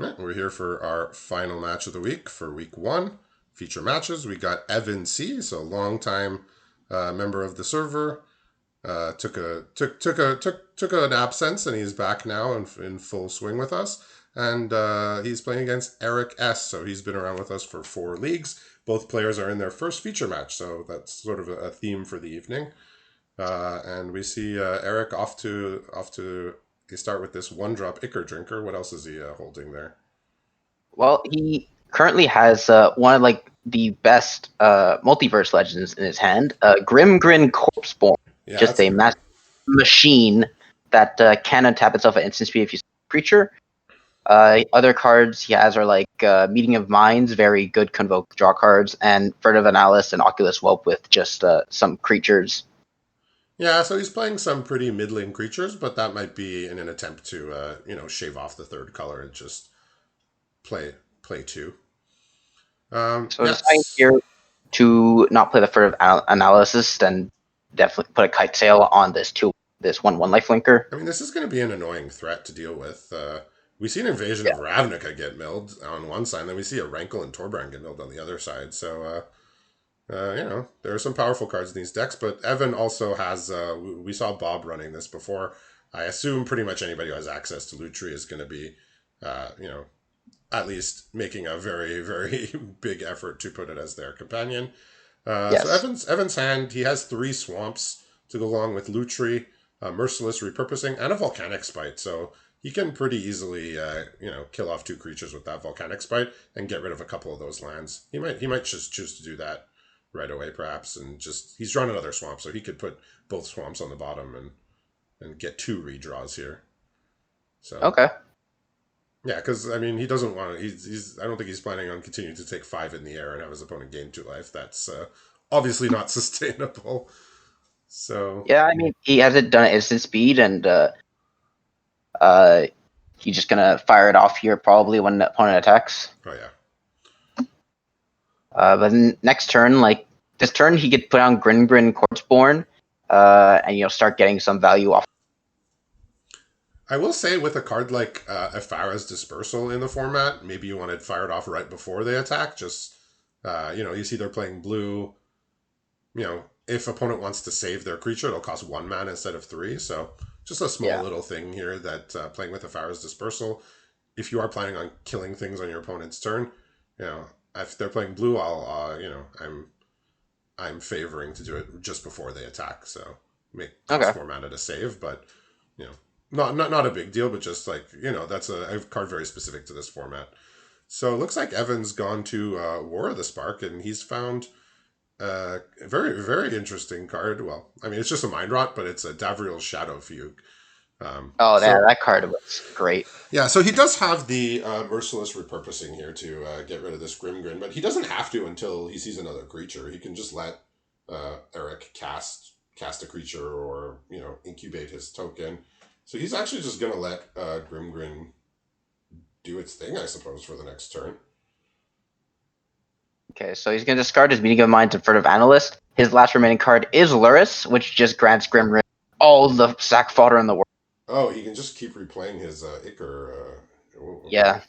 Right, we're here for our final match of the week for week one. Feature matches. We got Evan C, so long time member of the server. Took an absence, and he's back now in full swing with us. And he's playing against Eric S. So he's been around with us for 4 leagues. Both players are in their first feature match, so that's sort of a theme for the evening. And we see Eric off to. He start with this one drop Icker drinker. What else is he holding there? Well, he currently has one of the best multiverse legends in his hand, Grim Corpseborn, Yeah, just that's a a good one. machine that can untap itself at instant speed if you see a creature. Other cards he has are Meeting of Minds, very good convoke draw cards, and Furtive Analyst and Oculus Whelp with just some creatures. Yeah, so he's playing some pretty middling creatures, but that might be in an attempt to, shave off the third color and just play two. So deciding Yes. here to not play the Furtive Analysis and definitely put a kite sail on this 1/1 lifelinker. I mean, this is going to be an annoying threat to deal with. We see an invasion Yeah. of Ravnica get milled on one side, and then we see a Rankle and Torbrand get milled on the other side. So, there are some powerful cards in these decks, but Evan also has. We saw Bob running this before. I assume pretty much anybody who has access to Lutri is going to be, at least making a very, very big effort to put it as their companion. So Yes. Evan's hand, he has 3 swamps to go along with Lutri, Merciless Repurposing, and a Volcanic Spite. So he can pretty easily, kill off 2 creatures with that Volcanic Spite and get rid of a couple of those lands. He might just choose to do that right away, perhaps, and just he's drawn another swamp, so he could put both swamps on the bottom and get 2 redraws here. So Okay. yeah, because I mean, he doesn't want to. He's. I don't think he's planning on continuing to take 5 in the air and have his opponent gain 2 life. That's obviously not sustainable. So Yeah, I mean, he hasn't done it instant speed, and uh, he's just gonna fire it off here probably when the opponent attacks. oh yeah, But then next turn, this turn, he could put on Grin Corpseborn, and start getting some value off. I will say with a card like Ephara's Dispersal in the format, maybe you want to fire it off right before they attack. Just you see they're playing blue. If opponent wants to save their creature, it'll cost 1 mana instead of 3. So just a small Yeah. little thing here that playing with Ephara's Dispersal, if you are planning on killing things on your opponent's turn, you know, if they're playing blue, I'm favoring to do it just before they attack. So make Okay. cost 4 mana to save, but you know, not a big deal, but just that's a card very specific to this format. So it looks like Evan's gone to War of the Spark, and he's found a very, very interesting card. Well, I mean, it's just a Mind Rot, but it's a Davriel's Shadow Fugue. Oh, yeah, So that card was great. yeah, so he does have the Merciless Repurposing here to get rid of this Grim, but he doesn't have to until he sees another creature. He can just let Eric cast a creature or incubate his token. So he's actually just gonna let Grim do its thing, I suppose, for the next turn. Okay, so he's gonna discard his Meeting of Minds and Furtive Analyst. His last remaining card is Luris, which just grants Grim all the sack fodder in the world. Oh, he can just keep replaying his Icar. Okay. Yeah.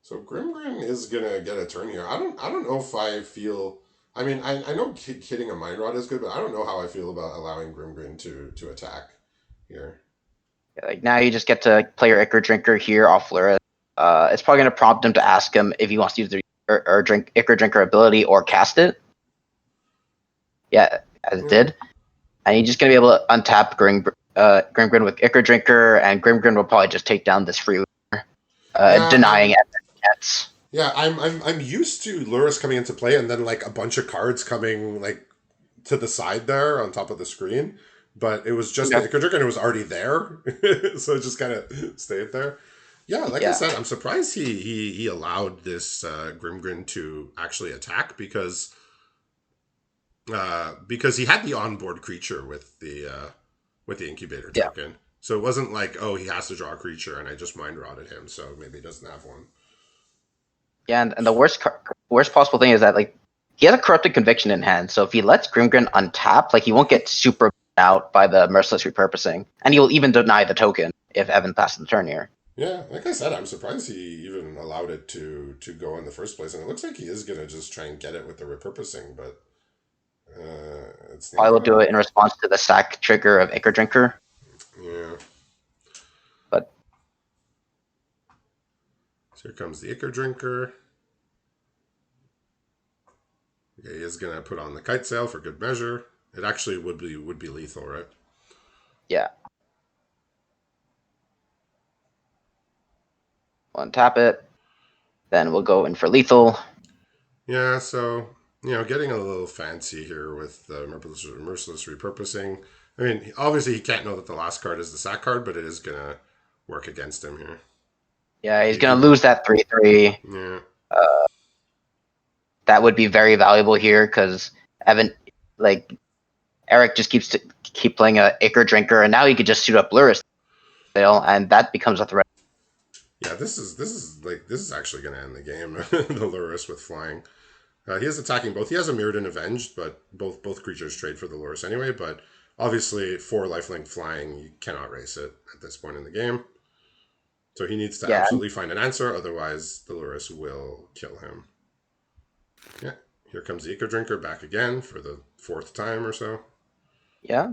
So Grim is gonna get a turn here. I don't know if I feel. I mean, I know hitting a Mind Rod is good, but I don't know how I feel about allowing Grim to attack here. Like now you just get to play your Icar Drinker here off Luris. It's probably gonna prompt him to ask him if he wants to use the or drink Icar Drinker ability or cast it. Yeah, as it did. And you're just gonna be able to untap Grim with Icar Drinker, and Grim will probably just take down this free Yeah, denying it. yeah. I'm used to Luris coming into play and then like a bunch of cards coming like to the side there on top of the screen, but it was just the Okay. Icar Drink and it was already there, so it just kind of stayed there. Yeah, like I Yeah. said, I'm surprised he allowed this Grimgrin to actually attack because he had the onboard creature with the incubator Yeah. token. So it wasn't like, oh, he has to draw a creature and I just mind rotted him, so maybe he doesn't have one. Yeah, and the worst possible thing is that he has a corrupted conviction in hand, so if he lets Grimgrin untap, he won't get super out by the merciless repurposing, and he will even deny the token if Evan passes the turn here. Yeah, like I said, I'm surprised he even allowed it to go in the first place, and it looks like he is gonna just try and get it with the repurposing, but it's not I will gonna do it in work. response to the sack trigger of Ichor Drinker. Yeah. But So here comes the Ichor Drinker. Okay, he is gonna put on the Kite Sail for good measure. It actually would be lethal, right? yeah, we'll untap it. Then we'll go in for lethal. Yeah, so getting a little fancy here with merciless repurposing. I mean, obviously he can't know that the last card is the sack card, but it is gonna work against him here. Yeah, he's He gonna will. lose that 3/3. Yeah, That would be very valuable here because Evan, like Eric, just keep playing a Ichor Drinker, and now he could just shoot up Luris, and that becomes a threat. yeah. This is actually gonna end the game. The Lurus with flying. He is attacking both. He has a Mirrored and Avenged, but both creatures trade for the Lurus anyway. But obviously, for lifelink flying, you cannot race it at this point in the game. So he needs to Yeah, absolutely find an answer, otherwise the Lurus will kill him. Yeah, here comes the Eco Drinker back again for the fourth time or so. yeah.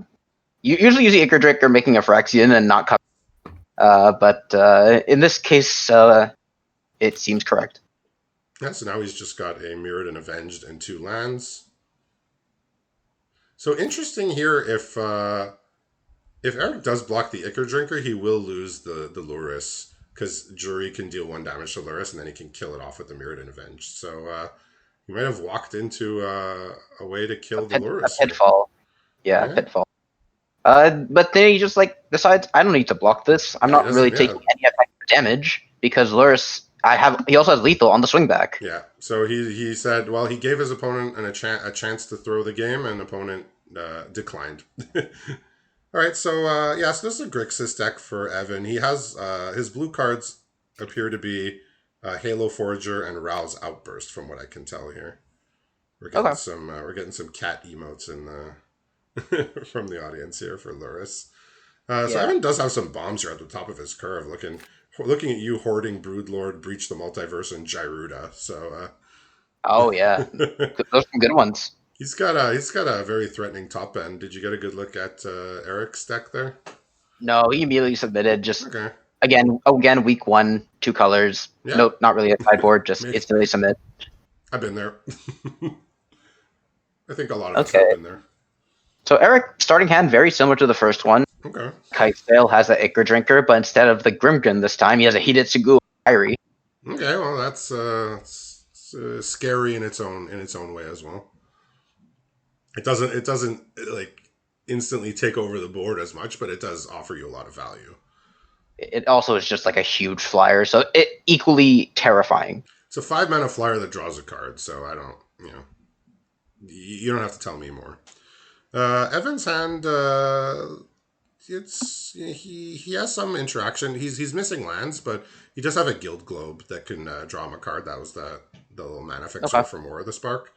You usually use the Ichor Drinker making a Phyrexian and not cover. But in this case, it seems correct. Yeah, so now he's just got a Mirrored and Avenged and 2 lands. So interesting here, if Eric does block the Ichor Drinker, he will lose the Lurus, because Jury can deal 1 damage to Lurus and then he can kill it off with the Mirrored and Avenged. So he might have walked into a way to kill the A Lurus here. pitfall. Yeah, Yeah, pitfall. But then he just decides I don't need to block this. I'm yeah, he not really doesn't. Yeah, taking any effective damage because Luris. He also has lethal on the swing back. yeah. So he said, well, he gave his opponent a chance to throw the game, and opponent declined. All right, so yeah, so this is a Grixis deck for Evan. He has his blue cards appear to be Halo Forager and Rouse Outburst, from what I can tell here. Okay. We're getting some cat emotes in the from the audience here for Luris. So Yeah. Evan does have some bombs here at the top of his curve. Looking at you, hoarding Broodlord, Breach the Multiverse, and Gyruda. So Oh yeah. Those are good ones. he's got a very threatening top end. Did you get a good look at Eric's deck there? No, he immediately submitted. Just Okay. again, week one, 2 colors. Yeah. Nope, not really a sideboard. Just Me. instantly submit. I've been there. I think a lot of us have Okay. been there. So Eric, starting hand very similar to the first one. Okay. Kite Sail has an Ichor Drinker, but instead of the Grimgrin this time, he has a Heated Sugu Irie. Okay. Well, that's scary in its own way as well. It doesn't like instantly take over the board as much, but it does offer you a lot of value. It also is just like a huge flyer, so it equally terrifying. It's a 5 mana flyer that draws a card, so I don't, you don't have to tell me more. Evan's hand, he has some interaction. He's missing lands, but he does have a Guild Globe that can draw him a card. That was the little mana fixer Okay. from War of the Spark.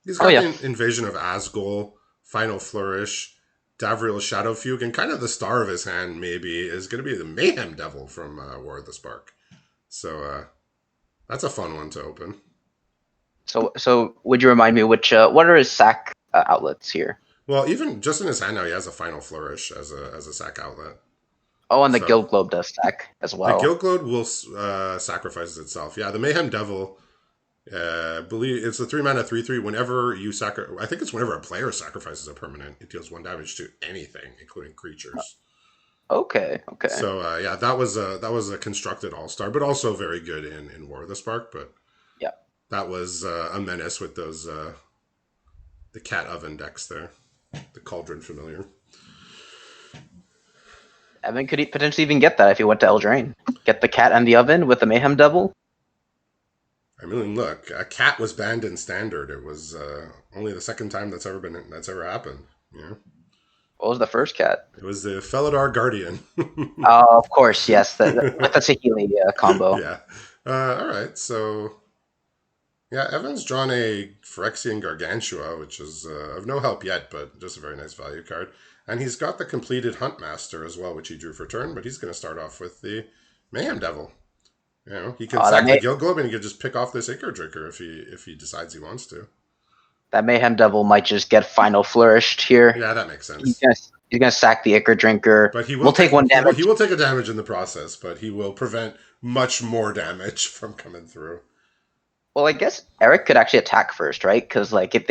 He's Oh got yeah. the Invasion of Asgol, Final Flourish, Davriel's Shadow Fugue, and kind of the star of his hand maybe is going to be the Mayhem Devil from War of the Spark. So that's a fun one to open. So would you remind me what are his sack outlets here? Well, even just in his hand now, he has a Final Flourish as a sack outlet. Oh, and the So Guild Globe does stack as the well. Guild Globe will sacrifices itself. Yeah, the Mayhem Devil. Believe it's a 3 mana 3/3. Whenever you I think it's whenever a player sacrifices a permanent, it deals 1 damage to anything, including creatures. Okay, okay. So yeah, that was a constructed All Star, but also very good in War of the Spark. But Yeah. that was a menace with those the cat oven decks there, the Cauldron Familiar. Evan could potentially even get that if he went to Eldraine. Get the cat and the oven with the Mayhem Devil. I mean, look, a cat was banned in Standard. It was only the second time that's ever happened. Yeah, What was the first cat? it was the Felidar Guardian. Oh, of course, yes. With the Saheeli combo. Yeah. All right. So yeah, Evan's drawn a Phyrexian Gargantua, which is of no help yet, but just a very nice value card. And he's got the completed Huntmaster as well, which he drew for turn. But he's going to start off with the Mayhem Devil. You know, he can That sack the may Guild Globe and he can just pick off this Ichor Drinker if he decides he wants to. that Mayhem Devil might just get final flourished here. Yeah, that makes He's sense. gonna he's gonna sack the Ichor Drinker. But We'll take one he damage. will take a damage in the process, but he will prevent much more damage from coming through. Well, I guess Eric could actually attack first, right? Because like if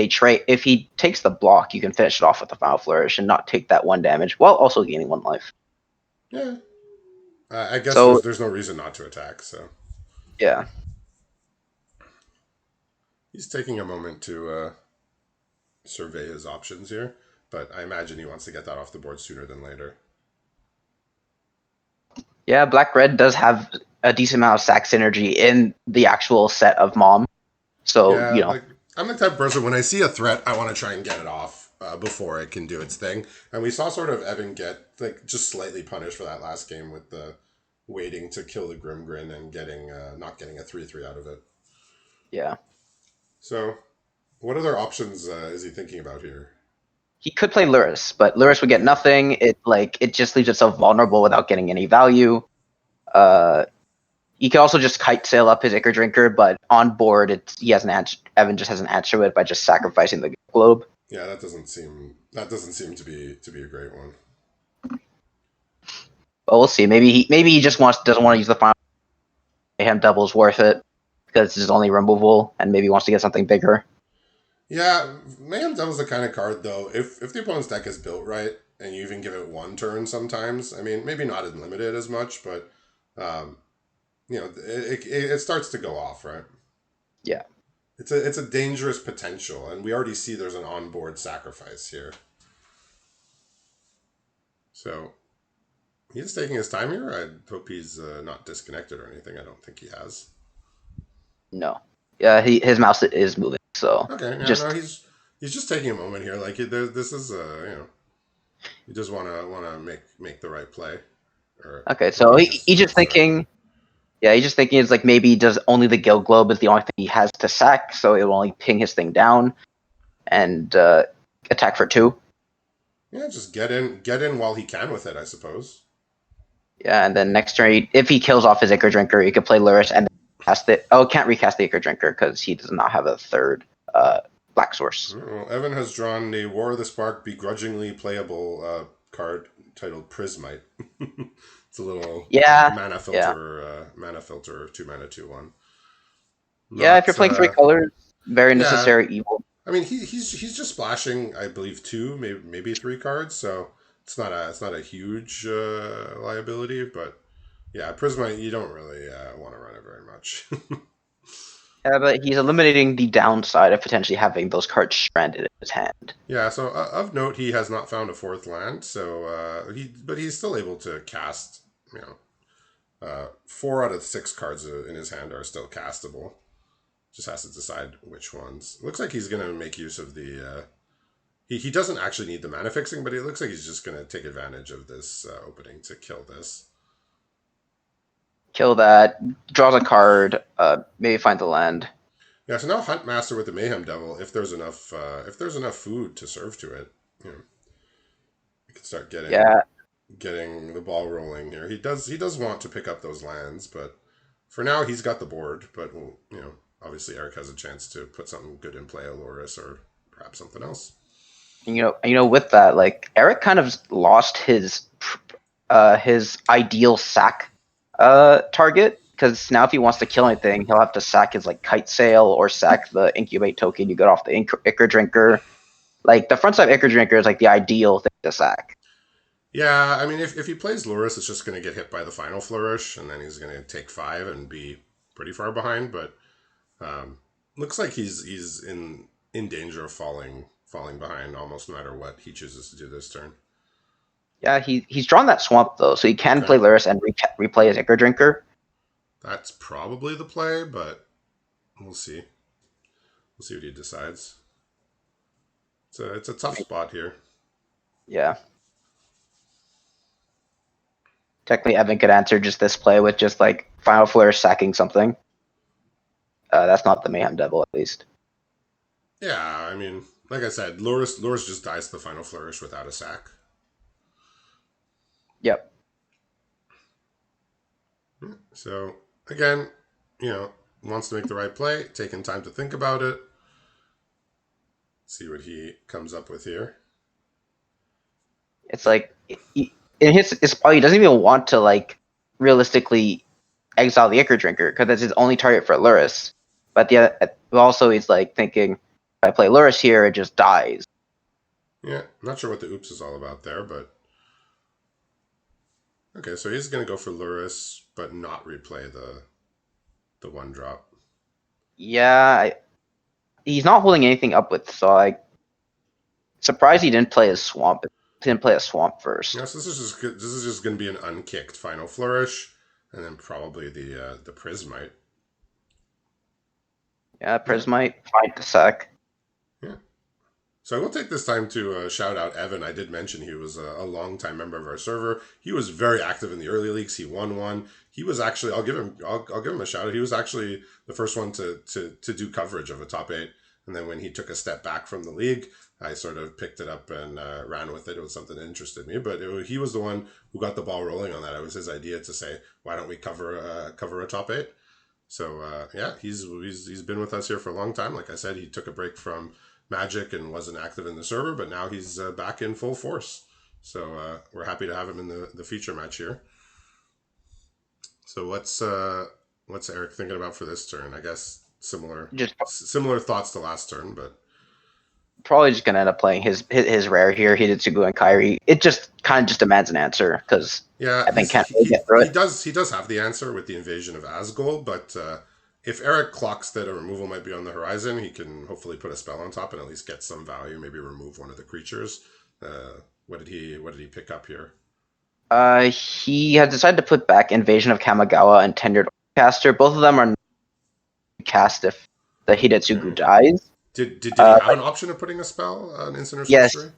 he takes the block, you can finish it off with the final flourish and not take that one damage while also gaining one life. Yeah, I guess So there's no reason not to attack. So yeah, he's taking a moment to survey his options here, but I imagine he wants to get that off the board sooner than later. yeah, Black Red does have a decent amount of sack synergy in the actual set of Mom. So Yeah, you know, like I'm the type of person when I see a threat, I want to try and get it off before it can do its thing. And we saw sort of Evan get like just slightly punished for that last game with the waiting to kill the Grimgrin and getting not getting a 3/3 out of it. yeah, So, what other options is he thinking about here? he could play Luris, but Luris would get nothing. It just leaves itself vulnerable without getting any value. Uh, he could also just kite sail up his Ichor Drinker, but on board, he has an answer. Evan just has an answer to it by just sacrificing the globe. Yeah, that doesn't seem to be a great one. But we'll see. Maybe he just doesn't want to use the final mayhem double is worth it because it's only removal and maybe wants to get something bigger. Yeah, Mayhem Devil's the kind of card though. If the opponent's deck is built right and you even give it one turn, sometimes I mean maybe not unlimited as much, but um, you know it starts to go off, right? Yeah. It's a dangerous potential, and we already see there's an onboard sacrifice here. So he's taking his time here. I hope he's not disconnected or anything. I don't think he has. No. Yeah, his mouse is moving, so Okay, yeah, no, just he's just taking a moment here. Like this is you know you just want to make the right play, or okay. maybe So he just he's just wants to. thinking. Yeah, he's just thinking it's like maybe does only the Guild Globe is the only thing he has to sack, so it will only ping his thing down and attack for 2. Yeah, just get in while he can with it, I suppose. Yeah, and then next turn, if he kills off his Ichor Drinker, he could play Luris and then cast it. Oh, can't recast the Ichor Drinker because he does not have a third black source. Well, Evan has drawn a War of the Spark begrudgingly playable card titled Prismite. It's a little Yeah, yeah, mana filter, 2 mana, 2/1. yeah. If Not, you're playing 3 colors, very yeah. necessary evil. I mean, he's just splashing, I believe, two, maybe 3 cards, so it's not a huge liability, but yeah, Prismite you don't really want to run it very much. Yeah, but he's eliminating the downside of potentially having those cards stranded in his hand. Yeah, so of note, he has not found a fourth land, so but he's still able to cast. You know, 4 out of 6 cards in his hand are still castable. Just has to decide which ones. Looks like he's gonna make use of the. He doesn't actually need the mana fixing, but it looks like he's just gonna take advantage of this opening to kill this. Kill that, draws a card, maybe find the land. Yeah, so now Hunt Master with the Mayhem Devil. If there's enough food to serve to it, you know, we can start Yeah, getting the ball rolling here. He does want to pick up those lands, but for now he's got the board. But well, you know, obviously Eric has a chance to put something good in play, Aloris, or perhaps something else. with that, like Eric kind of lost his ideal sack target because now if he wants to kill anything, he'll have to sack his like kite sail or sack the incubate token you get off the Ichor Drinker. Like the front side Ichor Drinker is like the ideal thing to sack. Yeah, I mean, if he plays Loris, it's just going to get hit by the final flourish, and then he's going to take 5 and be pretty far behind. But um, looks like he's in danger of falling behind almost no matter what he chooses to do this turn. Yeah, he's drawn that swamp though, so he can Okay, play Luris and replay his Ichor Drinker. that's probably the play, but we'll see. We'll see what he decides. It's a tough spot here. Yeah. Technically, Evan could answer just this play with just like Final Flourish sacking something. That's not the Mayhem Devil, at least. Yeah, I mean, like I said, Loris just dies to the final flourish without a sack. Yep. So again, you know, wants to make the right play, taking time to think about it. See what he comes up with here. It's like in his he doesn't even want to like realistically exile the Ichor Drinker because that's his only target for Luris. But also he's like thinking, if I play Luris here, it just dies. Yeah, not sure what the oops is all about there, but okay. So he's gonna go for Luris, but not replay the one drop. Yeah, he's not holding anything up with, so I surprised he didn't play his swamp. He didn't play a swamp first. Yeah, so this is just gonna be an unkicked final flourish, and then probably the Prismite. Yeah, Yeah, Prismite, find the sec. yeah. So I will take this time to shout out Evan. I did mention he was a longtime member of our server. He was very active in the early leagues. He won one. He was actually I'll give him a shout out. He was actually the first one to do coverage of a top eight. And then when he took a step back from the league, I sort of picked it up and ran with it. It was something that interested me. But he was the one who got the ball rolling on that. It was his idea to say, why don't we cover a top eight? So yeah, he's been with us here for a long time. Like I said, he took a break from Magic and wasn't active in the server, but now he's back in full force. So we're happy to have him in the feature match here. So what's Eric thinking about for this turn? I guess Just similar thoughts to last turn, but probably just gonna end up playing his rare here. He did Sugu and Kyrie. It just kind of just demands an answer because yeah, Evan can't really get through it. he does have the answer with the invasion of Asgol, but if Eric clocks that a removal might be on the horizon, he can hopefully put a spell on top and at least get some value. Maybe remove one of the creatures. What did he pick up here? He has decided to put back Invasion of Kamigawa and Tenured Caster. Both of them are cast if the Hidetsugu Yeah. dies. Did he have But an option of putting a spell, an instant or yes, sorcery?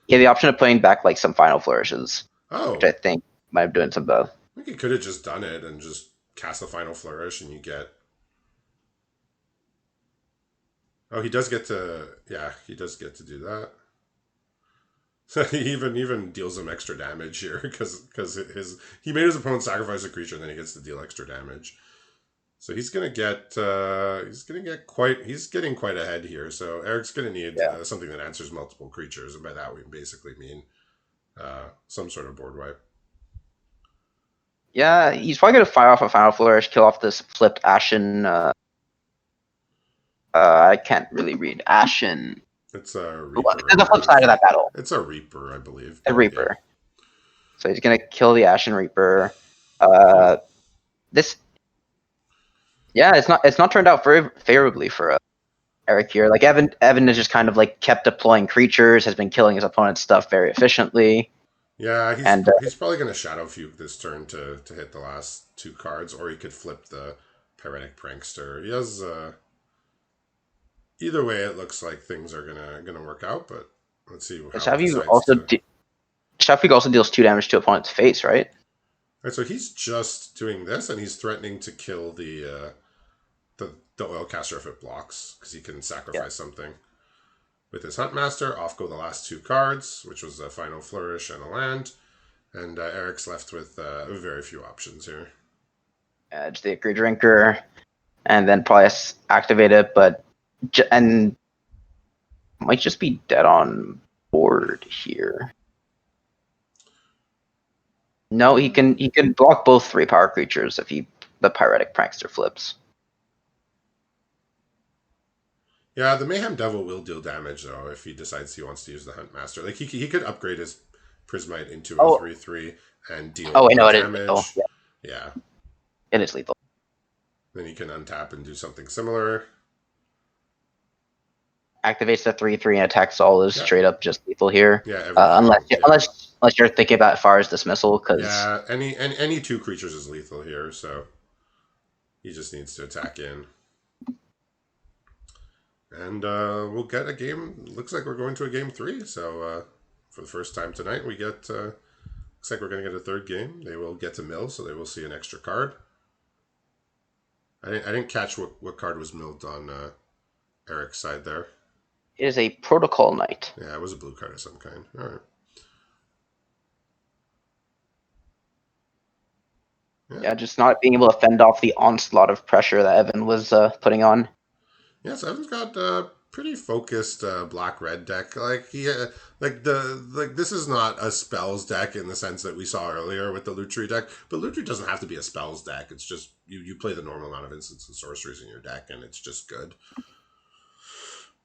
he had the option of putting back like some Final Flourishes, which I Oh, think might have doing some both. I think he could have just done it and just cast the final flourish, and you get. Oh, he does get to. Yeah, he does get to do that. So he even deals him extra damage here because his he made his opponent sacrifice a creature, and then he gets to deal extra damage. So he's gonna get quite he's getting quite ahead here. So Eric's gonna need Yeah, something that answers multiple creatures, and by that we basically mean some sort of board wipe. yeah, he's probably gonna fire off a Final Flourish, kill off this flipped Ashen. I can't really read Ashen. It's a Well, Reaper, I the flip side of believe. that battle, It's a Reaper, I believe, the but yeah. Reaper. So he's gonna kill the Ashen Reaper. Hmm. This, yeah, it's not turned out very favorably for Eric here. Like Evan has just kind of like kept deploying creatures, has been killing his opponent's stuff very efficiently, Yeah, and he's probably going to Shadow Fugue this turn to hit the last two cards, or he could flip the Paretic Prankster. He has either way. It looks like things are gonna work out, but let's see how he Shafu decides also to. Shafu also deals 2 damage to opponent's face, right? Right, so he's just doing this, and he's threatening to kill the Oilcaster if it blocks, because he can Yeah, sacrifice something. With his Huntmaster, off go the last two cards, which was a Final Flourish and a land. And Eric's left with very few options here. Edge the Ichor Drinker, and then probably activate it, but and might just be dead on board here. No, he can block both 3 power creatures if the Pyretic Prankster flips. Yeah, the Mayhem Devil will deal damage though if he decides he wants to use the Huntmaster. Like he could upgrade his Prismite into a Oh, 3/3 and deal oh, I know more it is lethal. damage. Yeah, Yeah, it is lethal. then he can untap and do something similar. Activates the 3/3 and attacks all is Yeah, straight up just lethal here. yeah, Unless everything. Yeah, unless you're thinking about Far's dismissal, because yeah. Any two creatures is lethal here, so he just needs to attack in. And we'll get a game. Looks like we're going to a game three. So for the first time tonight, we get. Looks like we're going to get a third game. They will get to mill, so they will see an extra card. I didn't catch what card was milled on Eric's side there. it is a protocol knight. Yeah, it was a blue card of some kind. All right. Yeah. Yeah, just not being able to fend off the onslaught of pressure that Evan was putting on. Yeah, so Evan's got a pretty focused black red deck. Like this is not a spells deck in the sense that we saw earlier with the Lutri deck. But Lutri doesn't have to be a spells deck. It's just you play the normal amount of instants and sorceries in your deck, and it's just good.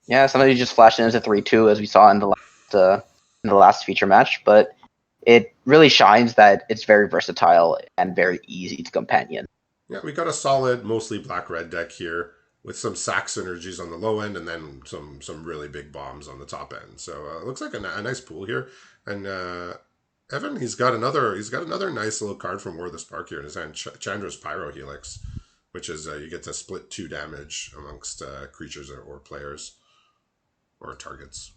Yeah, sometimes you just flash it into 3-2 as we saw in the last feature match, but it really shines that it's very versatile and very easy to companion. Yeah, we got a solid, mostly black red deck here with some sack synergies on the low end, and then some really big bombs on the top end. So it looks like a nice pool here. And Evan, he's got another nice little card from War of the Spark here in his hand, Chandra's Pyro Helix, which is you get to split 2 damage amongst creatures or players or targets.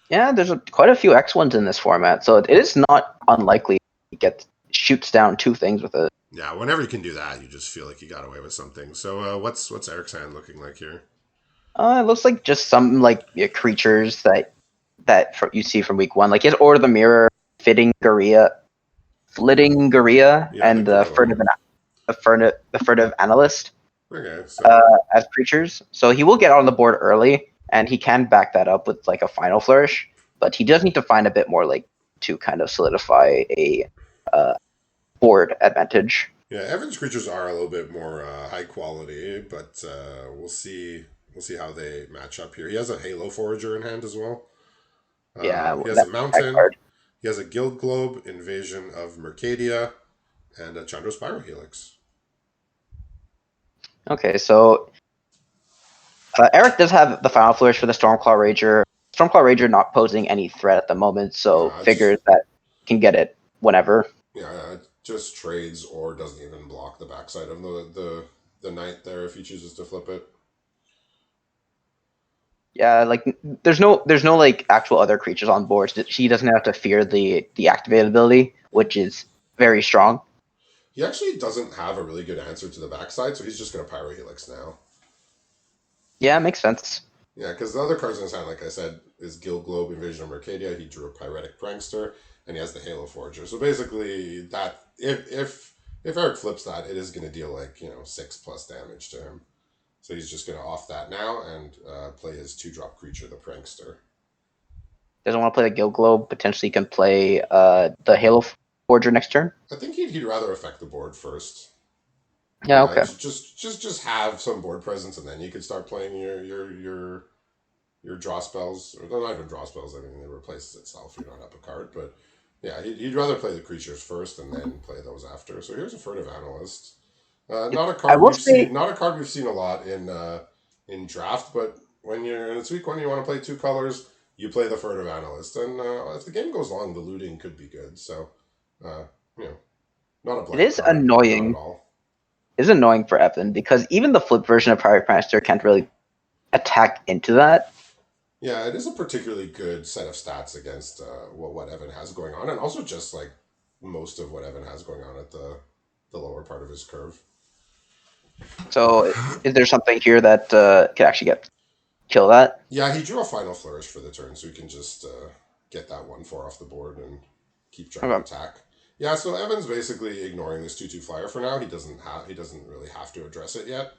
Yeah, there's quite a few X1s in this format, so it is not unlikely to get shoots down 2 things with it. Yeah, whenever you can do that, you just feel like you got away with something. So what's Eric's hand looking like here? It looks like just some like creatures that you see from week 1, like his Order of the Mirror, Fitting Garia, Flitting Garia, Yeah, the and Gorilla. the Furtive Analyst Okay, so as creatures. So he will get on the board early, and he can back that up with like a Final Flourish, but he does need to find a bit more like to kind of solidify a uh, board advantage. yeah, Evan's creatures are a little bit more high quality, but we'll see how they match up here. He has a Halo Forager in hand as well. Yeah, He has a that Mountain. card. He has a Guild Globe, Invasion of Mercadia, and a Chandra's Pyro Helix. Okay, so Eric does have the Final Flourish for the Stormclaw Rager. Stormclaw Rager not posing any threat at the moment, so It's figures that can get it whenever. yeah, it just trades or doesn't even block the backside of the knight there if he chooses to flip it. Yeah, like there's no like actual other creatures on board. She doesn't have to fear the activated ability, which is very strong. He actually doesn't have a really good answer to the backside, so he's just going to Pyro Helix now. Yeah, makes sense. Yeah, because the other cards in his hand, like I said, is Guild Globe, Invasion of Mercadia. He drew a Pyretic Prankster, and he has the Halo Forger. So basically, that if Eric flips that, it is going to deal like 6+ damage to him. So he's just going to off that now and play his 2-drop creature, the Prankster. Doesn't want to play the Guild Globe. Potentially can play the Halo Forger next turn. I think he'd rather affect the board first. Yeah, okay. Just have some board presence, and then you could start playing your draw spells, or not even draw spells. I mean, it replaces itself. You don't have a card, but yeah, he'd rather play the creatures first and then play those after. So here's a Furtive Analyst. Not a I card will we've seen. say Not a card we've seen a lot in draft. But when you're in it's week 1, you want to play 2 colors. You play the Furtive Analyst, and if the game goes long, the looting could be good. So, uh, you know, not a it blank is card, not at annoying. all. It is annoying for Evan because even the flip version of Pirate Master can't really attack into that. Yeah, it is a particularly good set of stats against what Evan has going on, and also just like most of what Evan has going on at the lower part of his curve. So is there something here that could actually kill that? Yeah, he drew a Final Flourish for the turn, so he can just get that 1/4 off the board and keep trying to Okay. attack. Yeah, so Evan's basically ignoring this 2/2 flyer for now. He doesn't really have to address it yet.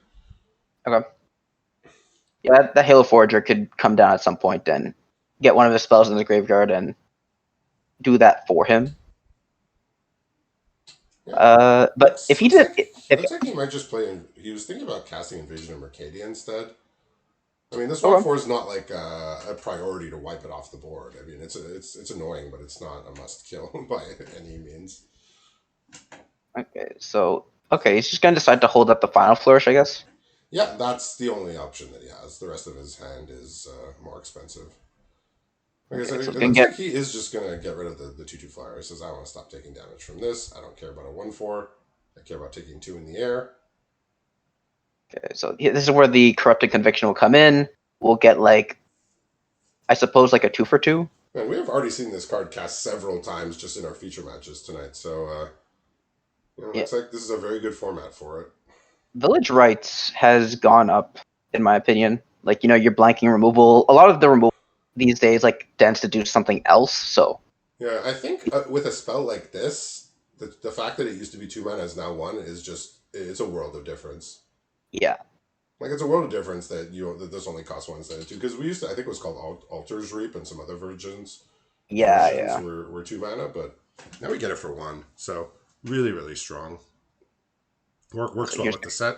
Okay. Yeah, the Halo Forager could come down at some point and get one of his spells in the graveyard and do that for him. Yeah, But if he did, if looks like he might just play. He was thinking about casting Invasion of Mercadia instead. I mean, this swamp okay, four is not like a priority to wipe it off the board. I mean, it's annoying, but it's not a must kill by any means. okay, he's just gonna decide to hold up the Final Flourish, I guess. Yeah, that's the only option that he has. The rest of his hand is more expensive. Like I Okay, said, so it it's gonna looks get like he is just gonna get rid of the 2/2 flyer. He says, "I want to stop taking damage from this. I don't care about a 1/4. I care about taking 2 in the air." okay. So this is where the Corrupted Conviction will come in. We'll get like, I suppose, like a 2 for 2. And we have already seen this card cast several times just in our feature matches tonight. So Yeah, looks like this is a very good format for it. Village Rights has gone up, in my opinion. Like your blanking removal. A lot of the removal these days like tends to do something else. So Yeah, I think with a spell like this, the fact that it used to be 2 mana is now 1 is just it's a world of difference. Yeah, Like it's a world of difference that this only costs 1 instead of 2 because we used to I think it was called Altar's Reap and some other yeah, versions yeah. were 2 mana, but now we get it for 1. So really strong. Works So well here's with the set.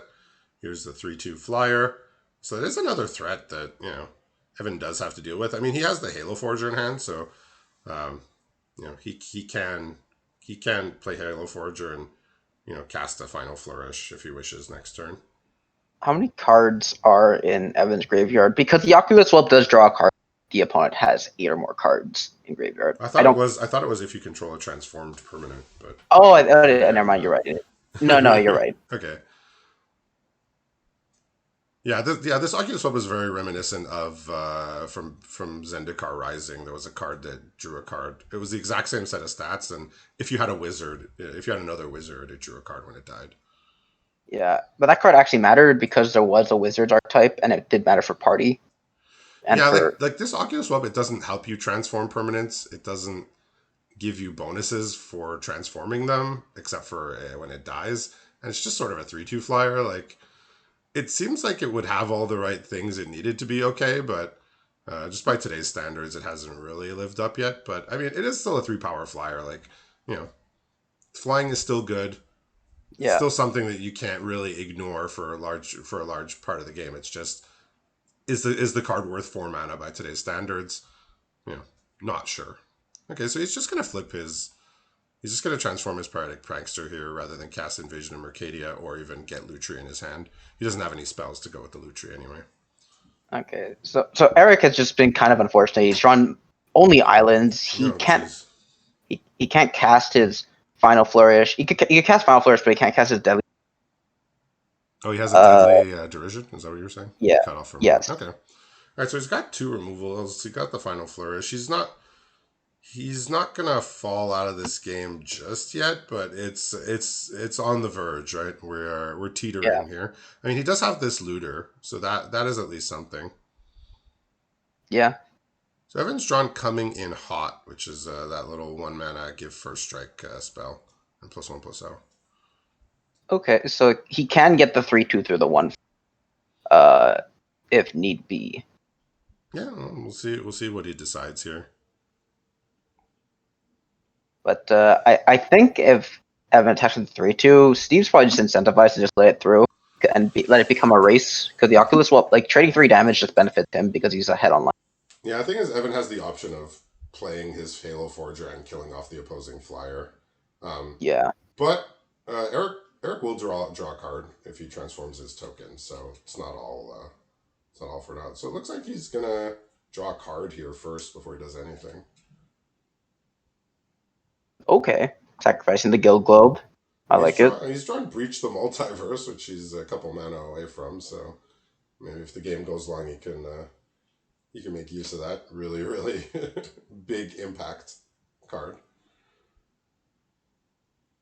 Here's the 3/2 flyer. So there's another threat that Evan does have to deal with. I mean, he has the Halo Forger in hand, so um, he can play Halo Forger and cast a Final Flourish if he wishes next turn. how many cards are in Evan's graveyard? Because the Oculus Swap does draw a card. The opponent has 8 or more cards in graveyard. I I thought it don't. was I thought it was if you control a transformed permanent, but Oh, okay, never mind. You're right. No, you're right. okay. Yeah, this Oculus Web is very reminiscent of from Zendikar Rising. There was a card that drew a card. It was the exact same set of stats, and if you had a wizard, if you had another wizard, it drew a card when it died. Yeah, but that card actually mattered because there was a Wizards archetype, and it did matter for party and Yeah, for. like this Oculus Web, it doesn't help you transform permanents. It doesn't give you bonuses for transforming them, except for when it dies, and it's just sort of a 3/2 flyer. Like it seems like it would have all the right things it needed to be okay, but just by today's standards, it hasn't really lived up yet. But I mean, it is still a 3 power flyer. Like, you know, flying is still good. It's Yeah. still something that you can't really ignore for a large part of the game. It's just is the card worth 4 mana by today's standards? You know, not sure. Okay, so he's just gonna flip his. He's just going to transform his Paratic Prankster here rather than cast Invasion of Mercadia or even get Lutri in his hand. He doesn't have any spells to go with the Lutri anyway. Okay. So Eric has just been kind of unfortunate. He's drawn only islands. Oh, jeez. He can't cast his Final Flourish. He could cast Final Flourish, but he can't cast his Deadly. Oh, he has a Uh, deadly derision. Is that what you were saying? yeah. Cut off from one. Yes. Okay. All right. So he's got 2 removals. He got the final flourish. He's not. He's not gonna fall out of this game just yet, but it's on the verge, right? We're Yeah. teetering here. I mean, he does have this looter, so that is at least something. Yeah. So Evan's drawn Coming in Hot, which is that little 1 mana give first strike spell, and +1/+0. Okay. So he can get the 3/2 through the one, uh, if need be. Yeah, well, we'll see. We'll see what he decides here. But I think if Evan attacks with 3/2, Steve's probably just incentivized to just let it through and let it become a race because the Oculus Swap, like trading 3 damage, just benefits him because he's ahead on line. Yeah, I think as Evan has the option of playing his Halo Forger and killing off the opposing flyer. Um, Yeah. but Eric will draw a card if he transforms his token, so it's not all for naught. So it looks like he's gonna draw a card here first before he does anything. Okay. Sacrificing the Guild Globe. I like it. He's drawing Breach the Multiverse, which he's a couple mana away from. So maybe if the game goes long, he can make use of that really big impact card.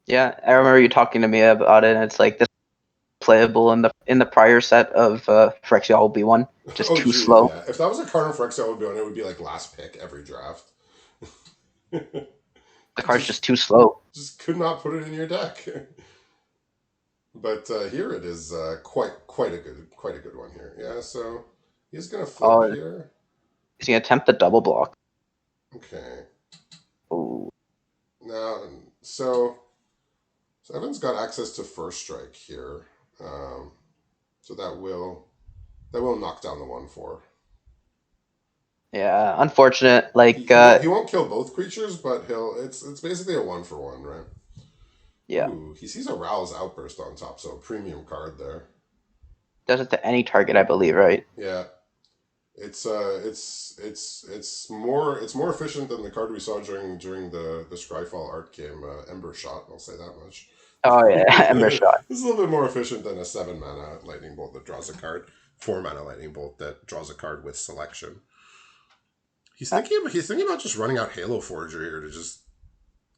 Yeah, I remember you talking to me about it, and it's like this is playable in the prior set of Phyrexia will be one. Just Oh, too geez, slow. yeah. If that was a card in Phyrexia, it would be like last pick every draft. The card's just just too slow. just could not put it in your deck. But here it is, quite a good one here. Yeah, so he's gonna flip Oh, here. he's gonna attempt the double block. Okay, Ooh. now so Evan's got access to first strike here, so that will knock down the 1/4. Yeah, unfortunate. He, Like, he won't he won't kill both creatures, but it's basically a 1/1, right? yeah, Ooh, he sees a Rouse Outburst on top, so a premium card there. does it to any target, I believe, right? Yeah, it's more efficient than the card we saw during the Scryfall art game, Ember Shot. I'll say that much. Oh yeah, Ember Shot. It's a little bit more efficient than a 7 mana lightning bolt that draws a card, 4 mana lightning bolt that draws a card with selection. He's thinking about just running out Halo Forger here to just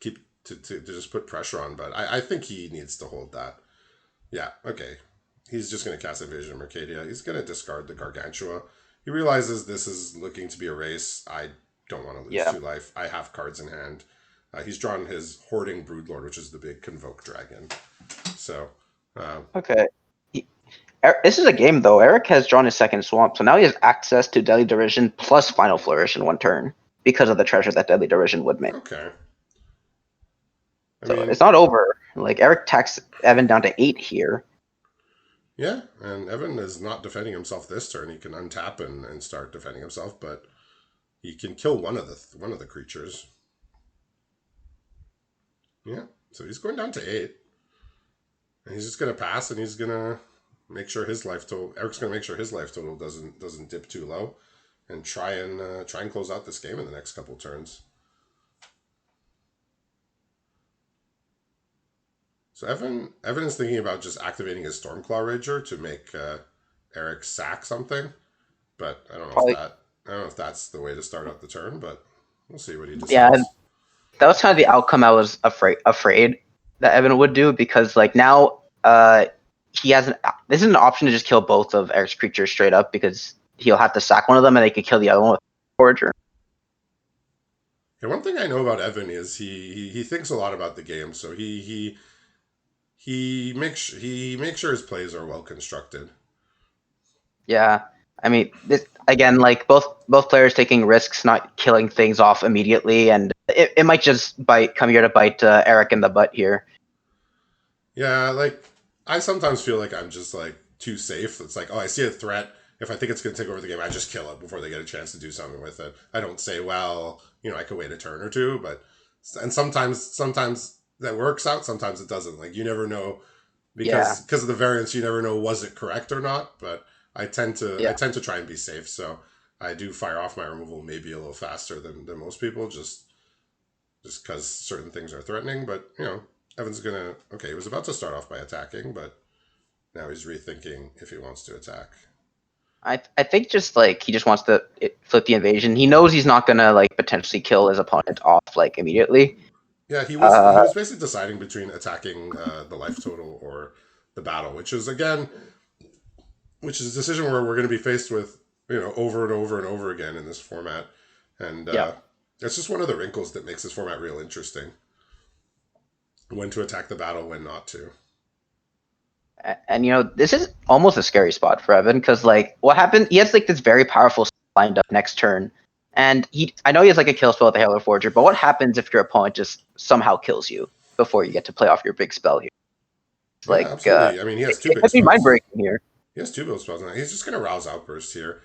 keep to just put pressure on, but I think he needs to hold that. Yeah, okay. He's just going to cast Invasion of Mercadia. He's going to discard the Gargantua. He realizes this is looking to be a race. I don't want to lose Yeah, 2 life. I have cards in hand. He's drawn his Hoarding Broodlord, which is the big Convoke Dragon. So, uh, Okay. This is a game though. Eric has drawn his second swamp, so now he has access to Deadly Derision plus Final Flourish in one turn because of the treasure that Deadly Derision would make. okay. I So mean, it's not over. Like Eric tacks Evan down to 8 here. yeah, and Evan is not defending himself this turn. He can untap and start defending himself, but he can kill one of the creatures. Yeah, so he's going down to 8. And he's just gonna pass, and he's gonna make sure his life total. Eric's gonna make sure his life total doesn't dip too low, and try and close out this game in the next couple turns. So Evan is thinking about just activating his Stormclaw Rager to make Eric sack something, but Probably, I don't know if that's the way to start out the turn, but we'll see what he yeah. decides. That was kind of the outcome I was afraid that Evan would do because like now he has this is an option to just kill both of Eric's creatures straight up because he'll have to sack one of them and they could kill the other one with Forager. Yeah, one thing I know about Evan is he thinks a lot about the game, so he makes sure his plays are well constructed. Yeah. I mean, this again, like both players taking risks, not killing things off immediately, and it might just come here to bite Eric in the butt here. Yeah, like I sometimes feel like I'm just like too safe. It's like, oh, I see a threat. If I think it's going to take over the game, I just kill it before they get a chance to do something with it. I don't say, well, I could wait a turn or two, but and sometimes that works out. Sometimes it doesn't. Like you never know Yeah, because of the variance. You never know was it correct or not. But I yeah, tend to try and be safe. So I do fire off my removal maybe a little faster than most people, just because certain things are threatening. But Evan's gonna okay. He was about to start off by attacking, but now he's rethinking if he wants to attack. I think just like he just wants to flip the invasion. He knows he's not gonna like potentially kill his opponent off like immediately. Yeah, he Uh, was basically deciding between attacking the life total or the battle, which is a decision where we're going to be faced with over and over and over again in this format, and yeah, it's just one of the wrinkles that makes this format real interesting. When to attack the battle, when not to. and this is almost a scary spot for Evan because like what happened? He has like this very powerful lined up next turn, and I know he has like a kill spell with the Halo Forger, but what happens if your opponent just somehow kills you before you get to play off your big spell here? It's Yeah, like absolutely. I mean, he has two it big could be mind spells. breaking here. He has two big spells now. He's just going to rouse outburst here.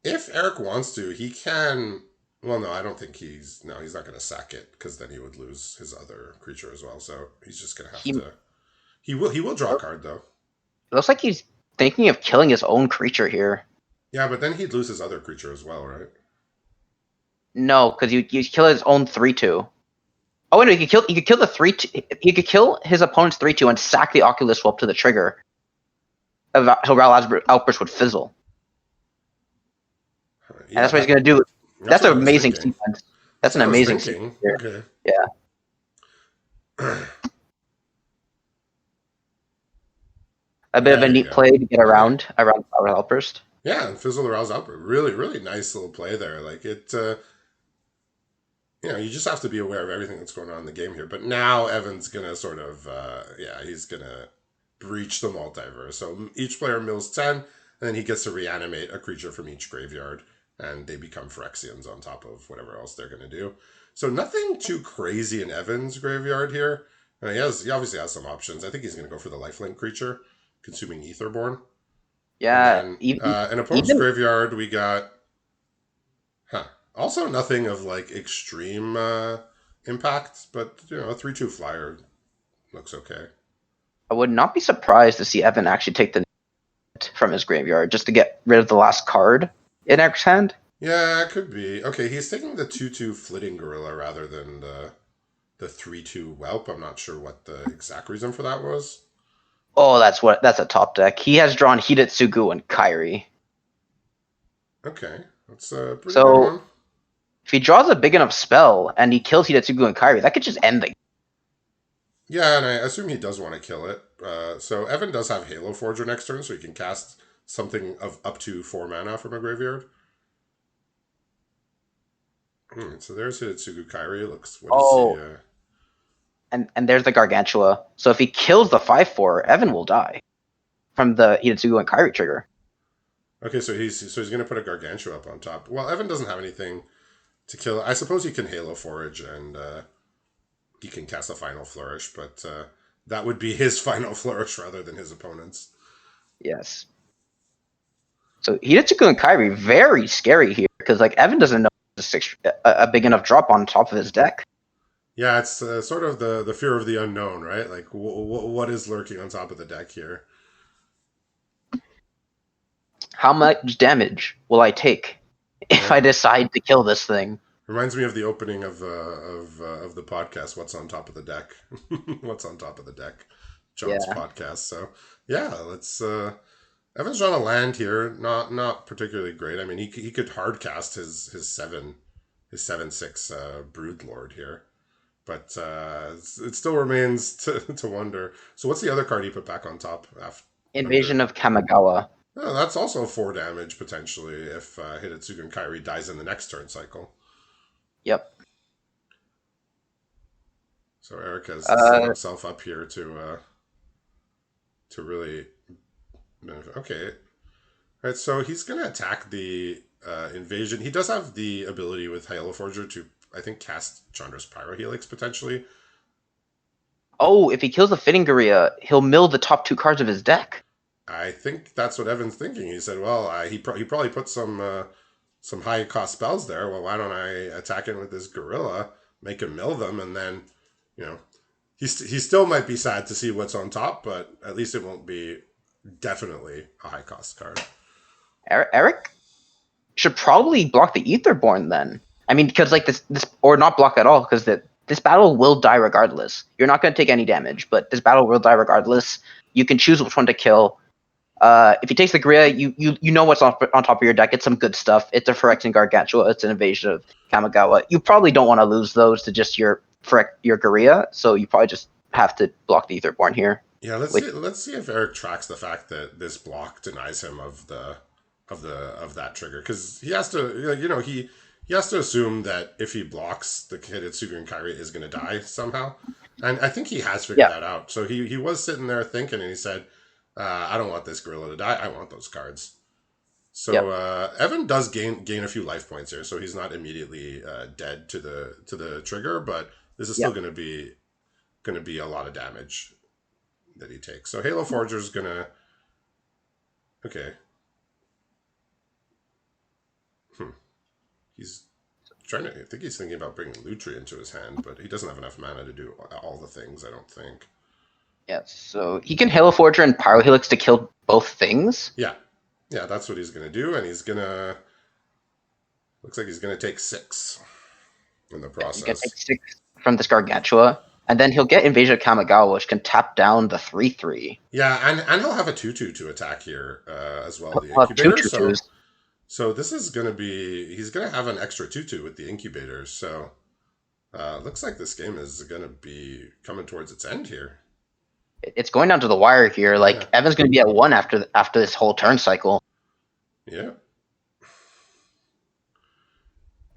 If Eric wants to, he can. Well, no, I don't think he's. No, he's not going to sack it because then he would lose his other creature as well. So he's just going to have He to. He will. He will draw a card though. It looks like he's thinking of killing his own creature here. Yeah, but then he'd lose his other creature as well, right? No, because you kill his own 3/2. Oh wait, no, he could kill the 3/2. He could kill his opponent's 3/2 and sack the Oculus Swap to the trigger. How Outburst would fizzle, and Yeah, that's what he's gonna do. that's That's what an I was amazing thinking. sequence. That's That's an what I was amazing sequence thinking. here. Okay. Yeah, a bit of a There you neat go. play to get Yeah. around Power Outburst. Yeah, and fizzle the rouse outbreak. Really, really nice little play there. Like it. You just have to be aware of everything that's going on in the game here. But now Evan's gonna sort of, he's gonna breach the multiverse. So each player mills 10, and then he gets to reanimate a creature from each graveyard, and they become Phyrexians on top of whatever else they're gonna do. So nothing too crazy in Evan's graveyard here. He obviously has some options. I think he's gonna go for the lifelink creature, consuming Etherborn, and Yeah, then even in opponent's even graveyard we got Huh. Also, nothing of like extreme impact, but a 3/2 flyer looks okay. I would not be surprised to see Evan actually take the net from his graveyard just to get rid of the last card in Eric's hand. Yeah, it could be. Okay, he's taking the 2/2 flitting gorilla rather than the 3/2 whelp. I'm not sure what the exact reason for that was. Oh, that's a top deck. He has drawn Hidetsugu and Kairi. Okay, that's a pretty good So one. if he draws a big enough spell and he kills Hidetsugu and Kairi, that could just end the game. Yeah, and I assume he does want to kill it. So Evan does have Halo Forger next turn, so he can cast something of up to 4 mana from a graveyard. So there's Hitotsugu Kairi. Looks, what is he? Oh, and there's the Gargantua. So if he kills the 5/4, Evan will die from the Hidetsugu and Kairi trigger. Okay, so he's gonna put a Gargantua up on top. Well, Evan doesn't have anything to kill. I suppose he can Halo Forage and he can cast a Final Flourish, but that would be his Final Flourish rather than his opponent's. Yes. So Hidetsugu and Kairi very scary here because like Evan doesn't know a big enough drop on top of his deck. Yeah, it's sort of the fear of the unknown, right? Like, what is lurking on top of the deck here? How much damage will I take if Yeah, I decide to kill this thing? reminds me of the opening of the podcast. What's on top of the deck? What's on top of the deck? John's Yeah. podcast. So yeah, let's. Evan's on a land here, not particularly great. I mean, he could hard cast his 7/6 Brood Lord here, but it still remains to wonder. So what's the other card he put back on top after Invasion under? of Kamigawa. Oh, that's also 4 damage potentially if Hidetsugu and Kairi dies in the next turn cycle. Yep. So Eric has set Uh, himself up here to really benefit. Okay, all right. So he's gonna attack the invasion. He does have the ability with Halo Forger to, I think, cast Chandra's Pyrohelix potentially. oh, if he kills the Fitting Guerrilla, he'll mill the top 2 cards of his deck. I think that's what Evan's thinking. He said, "Well, he probably put some high cost spells there. Well, why don't I attack him with this gorilla, make him mill them, and then, you know, he still might be sad to see what's on top, but at least it won't be definitely a high cost card." Eric should probably block the Etherborn then. I mean, because like this or not block at all because this battle will die regardless. You're not going to take any damage, but this battle will die regardless. You can choose which one to kill. If he takes the Gria, you know what's on top of your deck. It's some good stuff. It's a Phyrexian Gargantua. It's an invasion of Kamigawa. You probably don't want to lose those to just your Guerrilla, so you probably just have to block the Etherborn here. Yeah, With let's see if Eric tracks the fact that this block denies him of that trigger, because he has to, he has to assume that if he blocks, the Hidetsugu and Kairi is going to die somehow, and I think he has figured yeah, that out. So he was sitting there thinking, and he said, "I don't want this gorilla to die. I want those cards." So yep, Evan does gain a few life points here, so he's not immediately dead to the trigger, but this is still yep. going to be a lot of damage that he takes. So Halo Forger's gonna, okay. Hmm. He's trying to. I think he's thinking about bringing Lutri into his hand, but he doesn't have enough mana to do all the things. I don't think. Yeah, so he can Halo Forger and Pyrohelix to kill both things. Yeah, yeah, that's what he's gonna do, and he's gonna. Looks like he's gonna take 6 in the Yeah, he's gonna take process. 6 from this Gargantua, and then he'll get Invasion of Kamigawa, which can tap down the 3/3. Yeah, and he'll have a 2/2 to attack here as well. The He'll have two incubator. two So twos. this is gonna be. He's gonna have an extra 2/2 with the incubator. So looks like this game is gonna be coming towards its end here. It's going down to the wire here. Yeah. Like Evan's gonna be at 1 after this whole turn cycle. Yeah.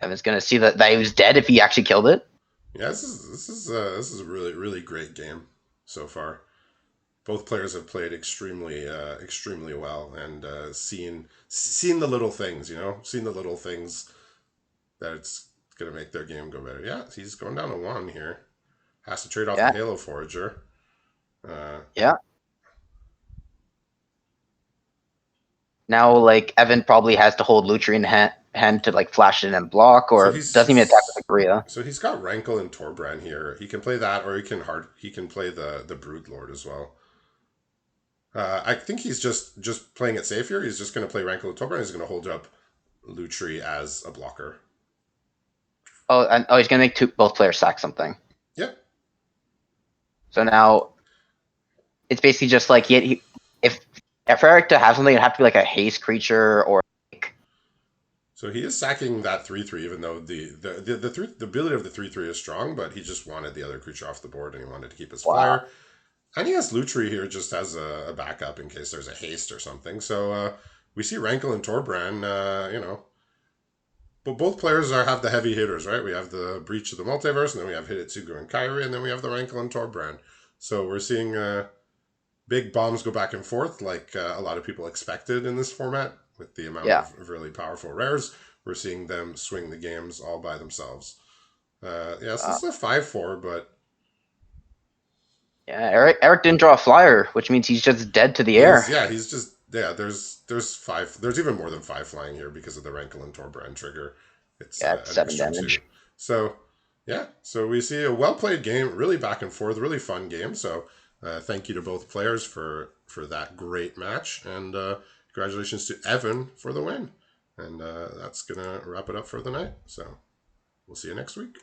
Evan's gonna see that he was dead if he actually killed it. Yeah, this is a really great game so far. Both players have played extremely well and seen the little things, seen the little things that it's gonna make their game go better. Yeah, he's going down to 1 here. Has to trade off the Yeah, Halo Forager. Uh, yeah. Now like Evan probably has to hold Lutri in hand to like flash it and block, so or doesn't even attack with he's the Gria. so he's got Rankle and Torbran here. He can play that, or he can play the Brood Lord as well. I think he's just playing it safe here. He's just going to play Rankle and Torbran. He's going to hold up Lutri as a blocker. Oh, and he's gonna make both players sack something. Yep. So now it's basically just like if for Eric to have something, it'd have to be like a haste creature or like, So he is sacking that 3/3, even though the ability of the 3/3 is strong, but he just wanted the other creature off the board and he wanted to keep his wow. flyer. And he has Lutri here just as a backup in case there's a haste or something. So we see Rankle and Torbran, but both players have the heavy hitters, right? We have the Breach of the Multiverse, and then we have Hitotsugu and Kairi, and then we have the Rankle and Torbrand. So we're seeing big bombs go back and forth, like a lot of people expected in this format, with the amount Yeah. of really powerful rares. We're seeing them swing the games all by themselves. Yeah, so Uh, this is a 5-4, but yeah. Eric didn't draw a flyer, which means he's just dead to the air. he's just there's five. There's even more than five flying here because of the Rankle and Torbrand trigger. It's Yeah, it's an 7 extra two. damage. So yeah, so we see a well played game, really back and forth, really fun game. So thank you to both players for that great match, and congratulations to Evan for the win. And that's gonna wrap it up for the night. So we'll see you next week.